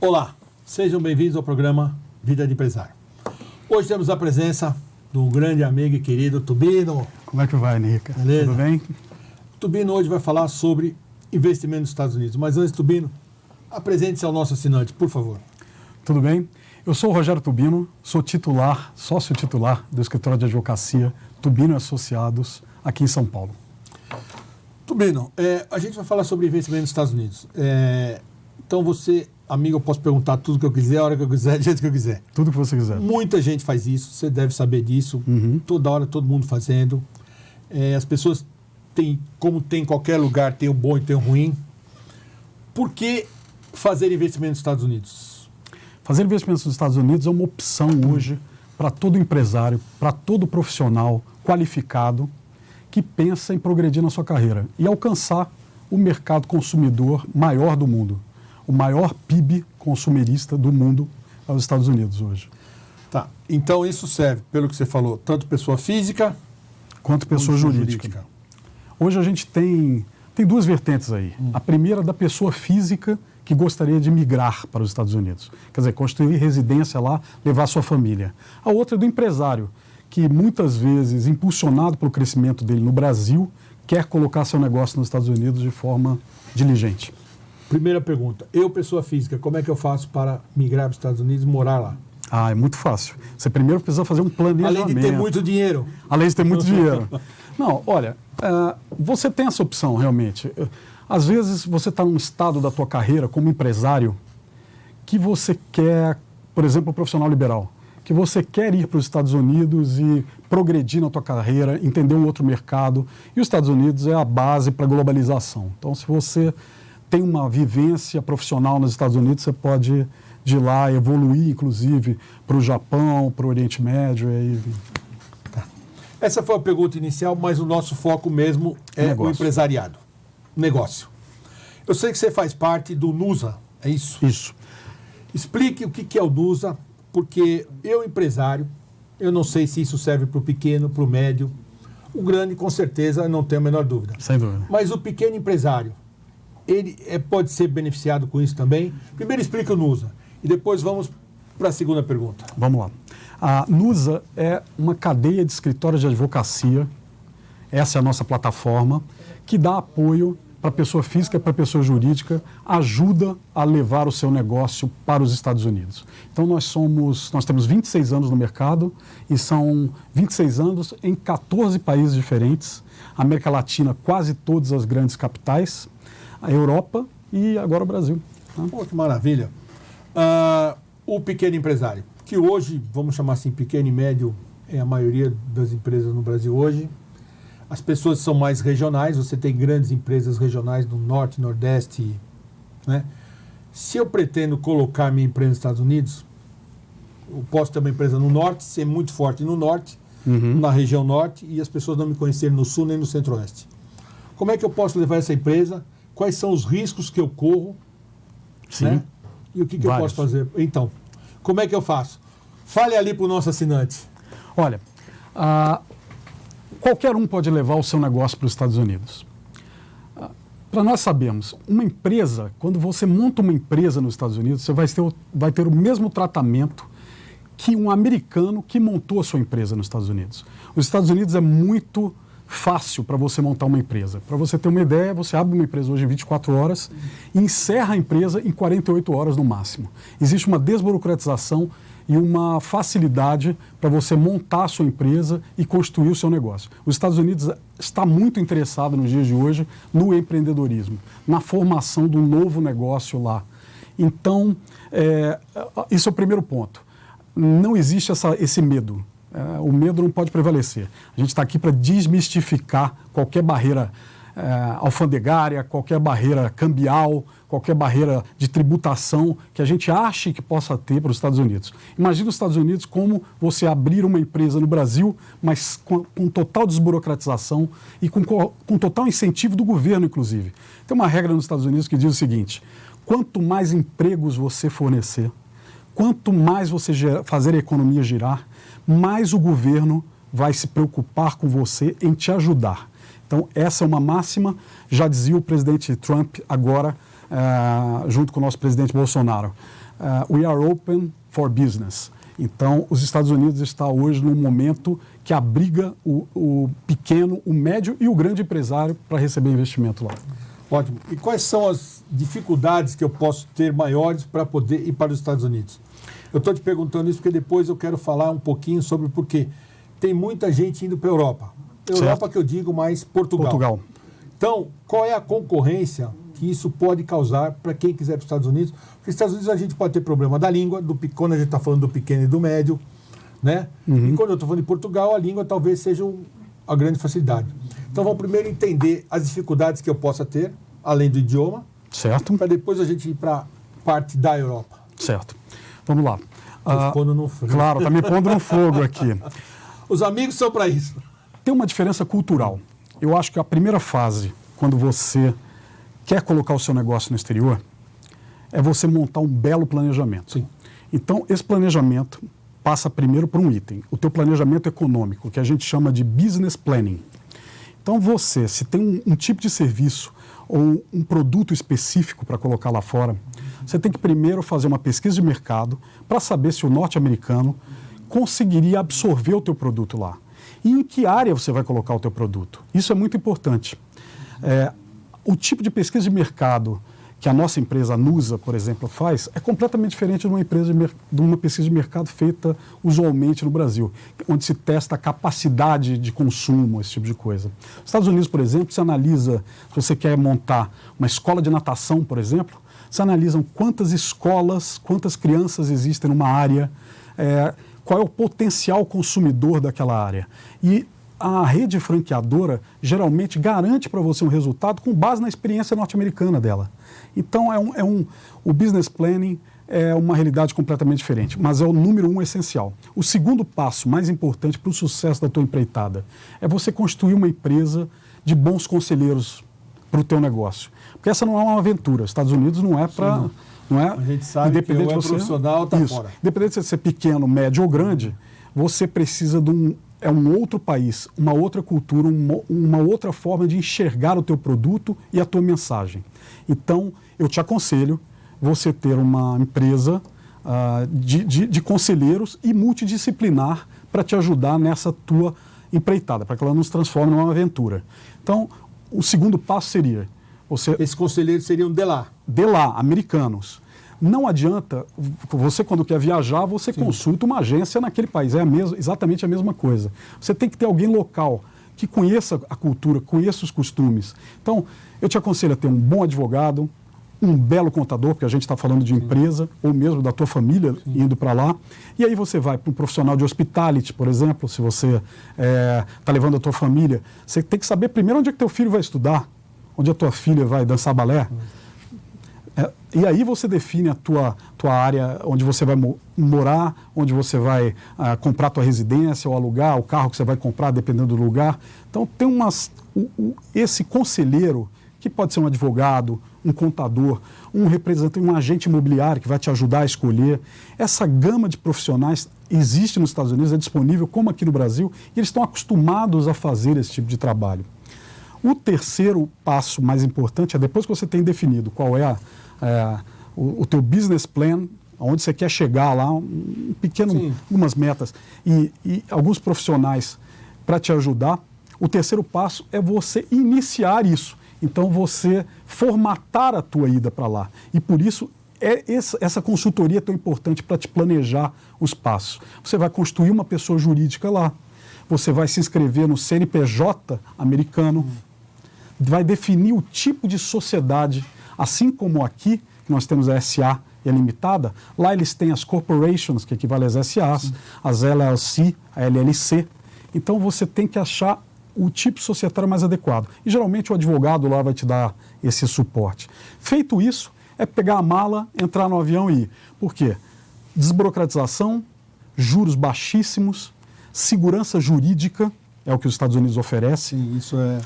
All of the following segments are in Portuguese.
Olá, sejam bem-vindos ao programa Vida de Empresário. Hoje temos a presença do grande amigo e querido Tubino. Como é que vai, Nica? Beleza? Tudo bem? Tubino hoje vai falar sobre investimento nos Estados Unidos. Mas antes, Tubino, apresente-se ao nosso assinante, por favor. Tudo bem? Eu sou o Rogério Tubino, sou sócio titular do escritório de advocacia Tubino Associados, aqui em São Paulo. Tubino, a gente vai falar sobre investimento nos Estados Unidos. Então você, amigo, eu posso perguntar tudo que eu quiser, a hora que eu quiser, do jeito que eu quiser. Tudo que você quiser. Muita gente faz isso, você deve saber disso. Toda hora, todo mundo fazendo. As pessoas têm, como tem em qualquer lugar, tem o bom e tem o ruim. Por que fazer investimento nos Estados Unidos? Fazer investimentos nos Estados Unidos é uma opção hoje para todo empresário, para todo profissional qualificado que pensa em progredir na sua carreira e alcançar o mercado consumidor maior do mundo. O maior PIB consumerista do mundo é os Estados Unidos hoje. Tá, então isso serve, pelo que você falou, tanto pessoa física quanto pessoa jurídica. Hoje a gente tem duas vertentes aí. A primeira da pessoa física que gostaria de migrar para os Estados Unidos. Quer dizer, construir residência lá, levar sua família. A outra é do empresário, que muitas vezes, impulsionado pelo crescimento dele no Brasil, quer colocar seu negócio nos Estados Unidos de forma diligente. Primeira pergunta, eu, pessoa física, como é que eu faço para migrar para os Estados Unidos e morar lá? É muito fácil. Você primeiro precisa fazer um planejamento. Além de ter muito dinheiro. Além de ter muito dinheiro. Não, olha, você tem essa opção realmente. Às vezes você está num estado da tua carreira como empresário que você quer, por exemplo, profissional liberal, que você quer ir para os Estados Unidos e progredir na tua carreira, entender um outro mercado. E os Estados Unidos é a base para a globalização. Então, se você tem uma vivência profissional nos Estados Unidos, você pode de lá evoluir, inclusive, para o Japão, para o Oriente Médio. Tá. Essa foi a pergunta inicial, mas o nosso foco mesmo é o empresariado. Negócio. Eu sei que você faz parte do NUSA, é isso? Isso. Explique o que é o NUSA, porque eu, empresário, eu não sei se isso serve para o pequeno, para o médio. O grande, com certeza, não tenho a menor dúvida. Sem dúvida. Mas o pequeno empresário, ele pode ser beneficiado com isso também? Primeiro explica o NUSA e depois vamos para a segunda pergunta. Vamos lá. A NUSA é uma cadeia de escritórios de advocacia, essa é a nossa plataforma, que dá apoio para a pessoa física e para a pessoa jurídica, ajuda a levar o seu negócio para os Estados Unidos. Então nós temos 26 anos no mercado e são 26 anos em 14 países diferentes, América Latina, quase todas as grandes capitais, a Europa e agora o Brasil. Pô, que maravilha. O pequeno empresário, que hoje, vamos chamar assim, pequeno e médio, é a maioria das empresas no Brasil hoje. As pessoas são mais regionais, você tem grandes empresas regionais no Norte, Nordeste, né? Se eu pretendo colocar minha empresa nos Estados Unidos, eu posso ter uma empresa no Norte, ser muito forte no Norte, na região Norte, e as pessoas não me conhecerem no Sul nem no Centro-Oeste. Como é que eu posso levar essa empresa? Quais são os riscos que eu corro? Sim. Né? E o que eu posso fazer? Então, como é que eu faço? Fale ali para o nosso assinante. Olha, qualquer um pode levar o seu negócio para os Estados Unidos. Para nós sabermos, uma empresa, quando você monta uma empresa nos Estados Unidos, você vai ter o mesmo tratamento que um americano que montou a sua empresa nos Estados Unidos. Os Estados Unidos é muito fácil para você montar uma empresa. Para você ter uma ideia, você abre uma empresa hoje em 24 horas e encerra a empresa em 48 horas no máximo. Existe uma desburocratização e uma facilidade para você montar a sua empresa e construir o seu negócio. Os Estados Unidos está muito interessado nos dias de hoje no empreendedorismo, na formação de um novo negócio lá. Então, isso é o primeiro ponto. Não existe esse medo. O medo não pode prevalecer. A gente está aqui para desmistificar qualquer barreira alfandegária, qualquer barreira cambial, qualquer barreira de tributação que a gente ache que possa ter para os Estados Unidos. Imagina os Estados Unidos como você abrir uma empresa no Brasil, mas com total desburocratização e com total incentivo do governo, inclusive. Tem uma regra nos Estados Unidos que diz o seguinte: quanto mais empregos você fornecer, quanto mais você fazer a economia girar, mais o governo vai se preocupar com você em te ajudar. Então, essa é uma máxima, já dizia o presidente Trump agora, junto com o nosso presidente Bolsonaro. we are open for business. Então, os Estados Unidos está hoje num momento que abriga o pequeno, o médio e o grande empresário para receber investimento lá. Ótimo. E quais são as dificuldades que eu posso ter maiores para poder ir para os Estados Unidos? Eu estou te perguntando isso porque depois eu quero falar um pouquinho sobre porque tem muita gente indo para a Europa. Europa que eu digo mais Portugal. Então, qual é a concorrência que isso pode causar para quem quiser para os Estados Unidos? Porque nos Estados Unidos a gente pode ter problema da língua, quando a gente está falando do pequeno e do médio, né? E quando eu estou falando de Portugal, a língua talvez seja a grande facilidade. Então vamos primeiro entender as dificuldades que eu possa ter, além do idioma, certo? Para depois a gente ir para a parte da Europa. Certo. Vamos lá. Pondo no fogo. Claro, está me pondo no fogo aqui. Os amigos são para isso. Tem uma diferença cultural. Eu acho que a primeira fase, quando você quer colocar o seu negócio no exterior, é você montar um belo planejamento. Sim. Então, esse planejamento passa primeiro por um item, o teu planejamento econômico, que a gente chama de business planning. Então, você, se tem um tipo de serviço ou um produto específico para colocar lá fora, você tem que primeiro fazer uma pesquisa de mercado para saber se o norte-americano conseguiria absorver o teu produto lá. E em que área você vai colocar o teu produto. Isso é muito importante. O tipo de pesquisa de mercado que a nossa empresa, a Nusa, por exemplo, faz, é completamente diferente de uma pesquisa de mercado feita usualmente no Brasil, onde se testa a capacidade de consumo, esse tipo de coisa. Nos Estados Unidos, por exemplo, se analisa, se você quer montar uma escola de natação, por exemplo, se analisam quantas escolas, quantas crianças existem numa área, qual é o potencial consumidor daquela área. E a rede franqueadora geralmente garante para você um resultado com base na experiência norte-americana dela. Então, o business planning é uma realidade completamente diferente, mas é o número 1 essencial. O segundo passo mais importante para o sucesso da tua empreitada é você construir uma empresa de bons conselheiros para o teu negócio. Porque essa não é uma aventura. Os Estados Unidos não é para... Não é? A gente sabe que o profissional está fora. Independente de você ser pequeno, médio ou grande, você precisa de um outro país, uma outra cultura, uma outra forma de enxergar o teu produto e a tua mensagem. Então, eu te aconselho você ter uma empresa de conselheiros e multidisciplinar para te ajudar nessa tua empreitada, para que ela não se transforme numa aventura. Então, o segundo passo seria... Esses conselheiros seriam de lá? De lá, americanos. Não adianta, você quando quer viajar, você Sim. consulta uma agência naquele país, exatamente a mesma coisa. Você tem que ter alguém local que conheça a cultura, conheça os costumes. Então, eu te aconselho a ter um bom advogado, um belo contador, porque a gente está falando de empresa, ou mesmo da tua família indo para lá. E aí você vai para um profissional de hospitality, por exemplo, se você está levando a tua família. Você tem que saber primeiro onde é que teu filho vai estudar, onde a tua filha vai dançar balé. E aí você define a tua área onde você vai morar, onde você vai comprar a tua residência ou alugar o carro que você vai comprar, dependendo do lugar. Então, tem esse conselheiro, que pode ser um advogado, um contador, um representante, um agente imobiliário que vai te ajudar a escolher. Essa gama de profissionais existe nos Estados Unidos, é disponível como aqui no Brasil, e eles estão acostumados a fazer esse tipo de trabalho. O terceiro passo mais importante é depois que você tem definido qual é o teu business plan, onde você quer chegar lá, algumas metas e alguns profissionais para te ajudar. O terceiro passo é você iniciar isso. Então, você formatar a tua ida para lá. E por isso, essa consultoria é tão importante para te planejar os passos. Você vai construir uma pessoa jurídica lá. Você vai se inscrever no CNPJ americano. Vai definir o tipo de sociedade. Assim como aqui, nós temos a SA e a limitada, lá eles têm as corporations, que equivalem às SAs, as LLC, a LLC. Então, você tem que achar o tipo societário mais adequado. E geralmente o advogado lá vai te dar esse suporte. Feito isso, é pegar a mala, entrar no avião e ir. Por quê? Desburocratização, juros baixíssimos, segurança jurídica, é o que os Estados Unidos oferecem. Sim, isso é...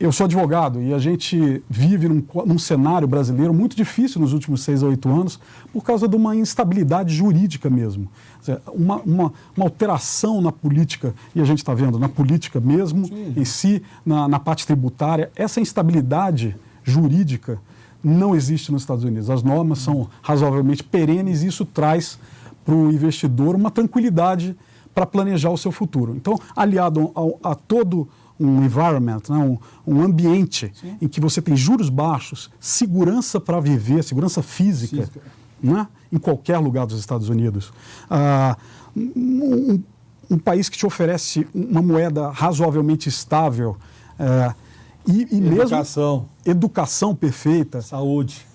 Eu sou advogado e a gente vive num cenário brasileiro muito difícil nos últimos 6 a 8 anos por causa de uma instabilidade jurídica mesmo. Uma alteração na política, e a gente está vendo, na política mesmo, em si, na parte tributária. Essa instabilidade jurídica não existe nos Estados Unidos. As normas são razoavelmente perenes e isso traz para o investidor uma tranquilidade para planejar o seu futuro. Então, aliado a todo um environment, né, um ambiente em que você tem juros baixos, segurança para viver, segurança física, né, em qualquer lugar dos Estados Unidos. Um país que te oferece uma moeda razoavelmente estável e educação. Mesmo educação perfeita. Saúde.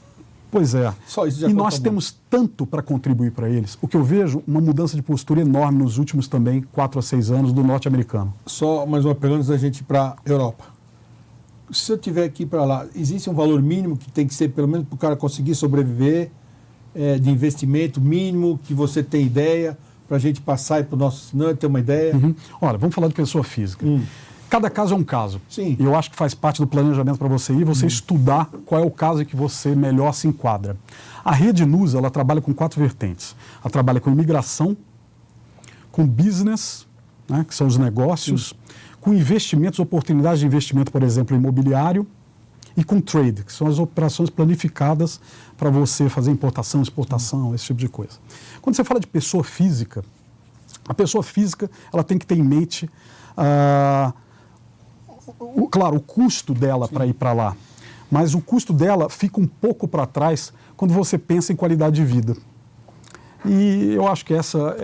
Pois é. Só isso já e nós muito. temos tanto para contribuir para eles. O que eu vejo, uma mudança de postura enorme nos últimos também 4 a 6 anos do norte-americano. Só mais uma pergunta antes da gente ir para a Europa. Se eu tiver aqui para lá, existe um valor mínimo que tem que ser, pelo menos, para o cara conseguir sobreviver, de investimento mínimo, que você tem ideia, para a gente passar e para o nosso assinante ter uma ideia? Olha, vamos falar de pessoa física. Cada caso é um caso. Sim. E eu acho que faz parte do planejamento para você ir, você estudar qual é o caso em que você melhor se enquadra. A Rede Nusa, ela trabalha com 4 vertentes. Ela trabalha com imigração, com business, né, que são os negócios, com investimentos, oportunidades de investimento, por exemplo, imobiliário, e com trade, que são as operações planificadas para você fazer importação, exportação, esse tipo de coisa. Quando você fala de pessoa física, a pessoa física ela tem que ter em mente, claro, o custo dela para ir para lá, mas o custo dela fica um pouco para trás quando você pensa em qualidade de vida. E eu acho que essa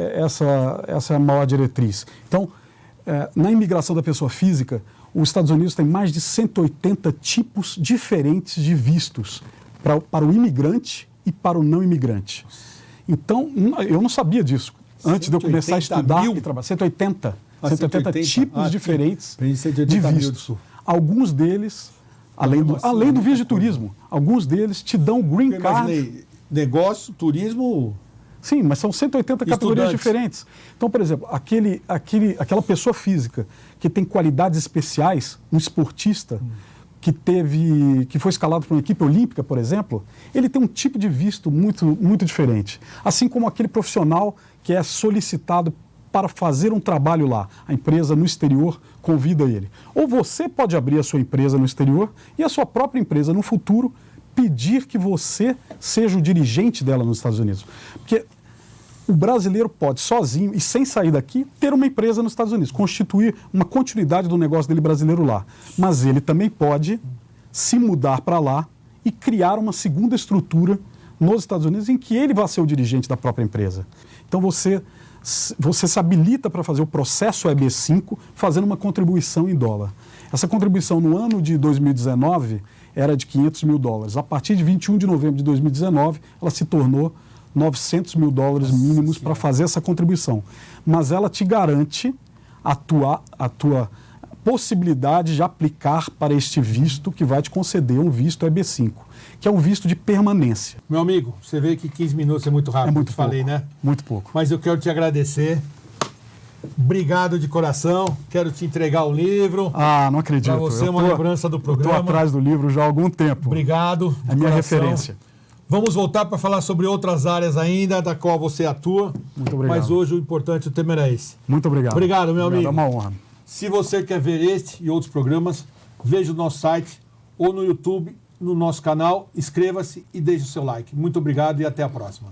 é a maior diretriz. Então, na imigração da pessoa física, os Estados Unidos têm mais de 180 tipos diferentes de vistos para o imigrante e para o não imigrante. Então, eu não sabia disso. Antes de eu começar a estudar e trabalhar. 180 tipos diferentes de vistos. Alguns deles, além do visto de turismo, alguns deles te dão green card. Negócio, turismo... Sim, mas são 180 categorias diferentes. Então, por exemplo, aquela pessoa física que tem qualidades especiais, um esportista que foi escalado para uma equipe olímpica, por exemplo, ele tem um tipo de visto muito, muito diferente. Assim como aquele profissional que é solicitado para fazer um trabalho lá. A empresa no exterior convida ele. Ou você pode abrir a sua empresa no exterior e a sua própria empresa no futuro pedir que você seja o dirigente dela nos Estados Unidos. Porque o brasileiro pode, sozinho e sem sair daqui, ter uma empresa nos Estados Unidos, constituir uma continuidade do negócio dele brasileiro lá. Mas ele também pode se mudar para lá e criar uma segunda estrutura nos Estados Unidos em que ele vai ser o dirigente da própria empresa. Então você se habilita para fazer o processo EB5 fazendo uma contribuição em dólar. Essa contribuição no ano de 2019 era de $500 mil. A partir de 21 de novembro de 2019, ela se tornou $900 mil mínimos para fazer essa contribuição. Mas ela te garante a tua possibilidade de aplicar para este visto que vai te conceder um visto EB5, que é um visto de permanência. Meu amigo, você vê que 15 minutos é muito rápido, é muito pouco, falei, né? Muito pouco. Mas eu quero te agradecer. Obrigado de coração. Quero te entregar o livro. Não acredito. Para você, uma lembrança do programa. Estou atrás do livro já há algum tempo. Obrigado. É minha referência. Vamos voltar para falar sobre outras áreas ainda, da qual você atua. Muito obrigado. Mas hoje o importante, o tema era esse. Muito obrigado. Obrigado, meu amigo. É uma honra. Se você quer ver este e outros programas, veja o nosso site ou no YouTube, no nosso canal, inscreva-se e deixe o seu like. Muito obrigado e até a próxima.